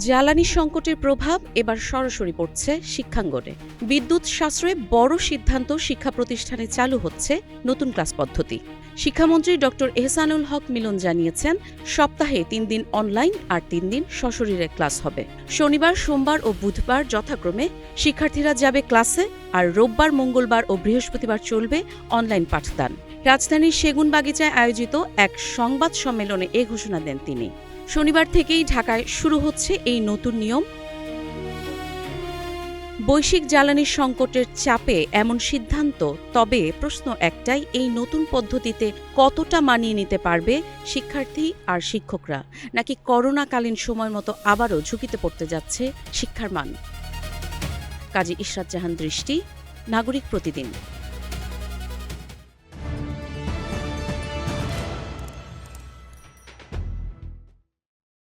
জ্বালানি সংকটের প্রভাব এবার সরাসরি পড়ছে শিক্ষাঙ্গনে। বিদ্যুৎ সাশ্রয়ে বড় সিদ্ধান্ত, শিক্ষা প্রতিষ্ঠানে চালু হচ্ছে নতুন ক্লাস পদ্ধতি। শিক্ষামন্ত্রী ডক্টর এহসানুল হক মিলন জানিয়েছেন, সপ্তাহে 3 দিন অনলাইন আর 3 দিন সশরীরে ক্লাস হবে। শনিবার, সোমবার ও বুধবার যথাক্রমে শিক্ষার্থীরা যাবে ক্লাসে, আর রোববার, মঙ্গলবার ও বৃহস্পতিবার চলবে অনলাইন পাঠদান। রাজধানীর সেগুনবাগিচায় আয়োজিত এক সংবাদ সম্মেলনে এ ঘোষণা দেন তিনি। শনিবার থেকেই ঢাকায় শুরু হচ্ছে এই নতুন নিয়ম। বৈশ্বিক জ্বালানির সংকটের চাপে এমন সিদ্ধান্ত। তবে প্রশ্ন একটাই, এই নতুন পদ্ধতিতে কতটা মানিয়ে নিতে পারবে শিক্ষার্থী আর শিক্ষকরা, নাকি করোনাকালীন সময় মতো আবারও ঝুঁকিতে পড়তে যাচ্ছে শিক্ষার মান? কাজী ইশরাত জাহান দৃষ্টি, নাগরিক প্রতিদিন।